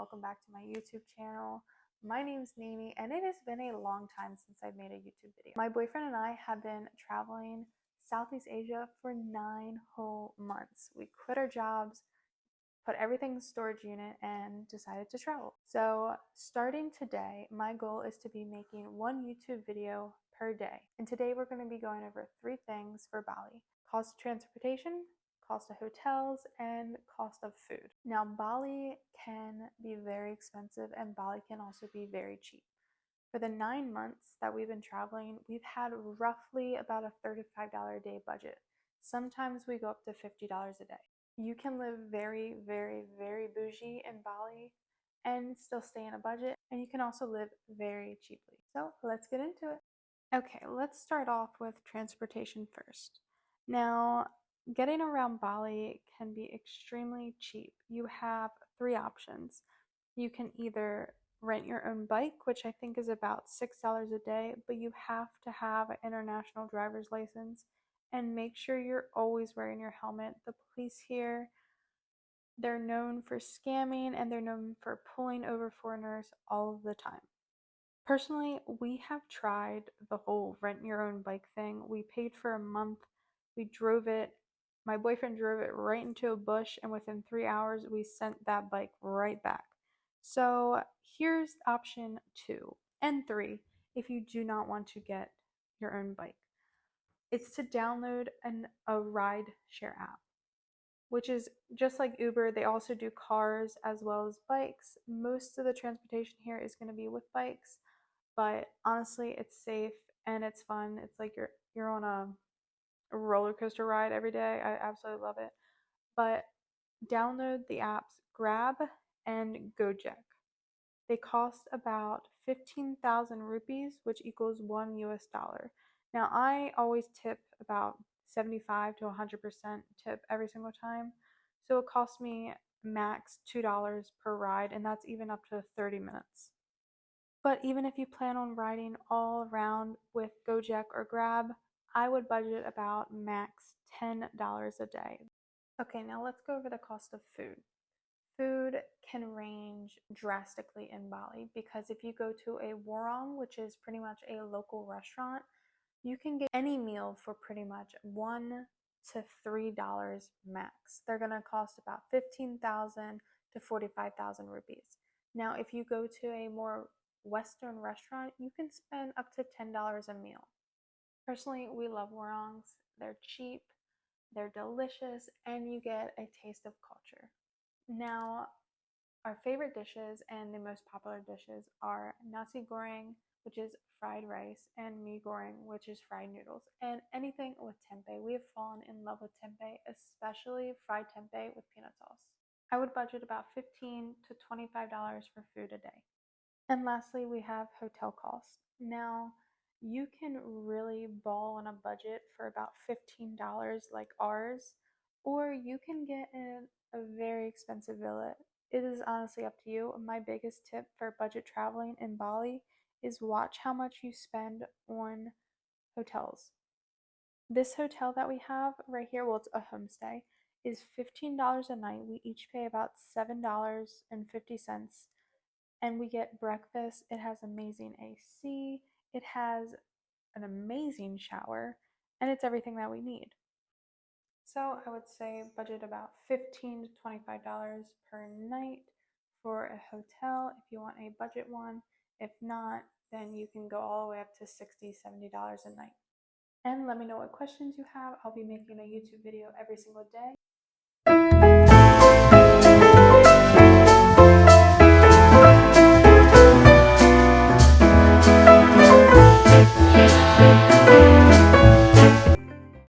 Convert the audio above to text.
welcome back to my YouTube channel. My name is Nini, and it has been a long time since I've made a YouTube video. My boyfriend and I have been traveling Southeast Asia for 9 whole months. We quit our jobs, put everything in the storage unit, and decided to travel. So starting today, my goal is to be making one YouTube video per day. And today we're going to be going over 3 things for Bali: cost of transportation, cost of hotels, and cost of food. Now, Bali can be very expensive and Bali can also be very cheap. For the 9 months that we've been traveling, we've had roughly about a $35 a day budget. Sometimes we go up to $50 a day. You can live very, very, very bougie in Bali and still stay in a budget, and you can also live very cheaply. So let's get into it. Okay, let's start off with transportation first. Now, getting around Bali can be extremely cheap. You have 3 options. You can either rent your own bike, which I think is about $6 a day, but you have to have an international driver's license and make sure you're always wearing your helmet. The police here, they're known for scamming and they're known for pulling over foreigners all of the time. Personally, we have tried the whole rent your own bike thing. We paid for a month. We drove it. My boyfriend drove it right into a bush, and within 3 hours, we sent that bike right back. So here's option 2 and 3 if you do not want to get your own bike. It's to download a ride share app, which is just like Uber. They also do cars as well as bikes. Most of the transportation here is going to be with bikes. But honestly, it's safe and it's fun. It's like you're on a roller coaster ride every day. I absolutely love it. But download the apps Grab and Gojek. They cost about 15,000 rupees, which equals $1. Now, I always tip about 75 to 100% tip every single time. So it costs me max $2 per ride, and that's even up to 30 minutes. But even if you plan on riding all around with Gojek or Grab, I would budget about max $10 a day. Okay, now let's go over the cost of food. Food can range drastically in Bali because if you go to a warung, which is pretty much a local restaurant, you can get any meal for pretty much $1 to $3 max. They're going to cost about 15,000 to 45,000 rupees. Now, if you go to a more Western restaurant, you can spend up to $10 a meal. Personally, we love warongs. They're cheap, they're delicious, and you get a taste of culture. Now, our favorite dishes and the most popular dishes are nasi goreng, which is fried rice, and mee goreng, which is fried noodles, and anything with tempeh. We have fallen in love with tempeh, especially fried tempeh with peanut sauce. I would budget about $15 to $25 for food a day. And lastly, we have hotel costs. Now, you can really ball on a budget for about $15 like ours, or you can get in a very expensive villa. It is honestly up to you. My biggest tip for budget traveling in Bali is watch how much you spend on hotels. This hotel that we have right here, well, it's a homestay, is $15 a night. We each pay about $7.50, and we get breakfast. It has amazing AC, it has an amazing shower, and it's everything that we need. So I would say budget about $15 to $25 per night for a hotel if you want a budget one. If not, then you can go all the way up to $60, $70 a night. And let me know what questions you have. I'll be making a YouTube video every single day.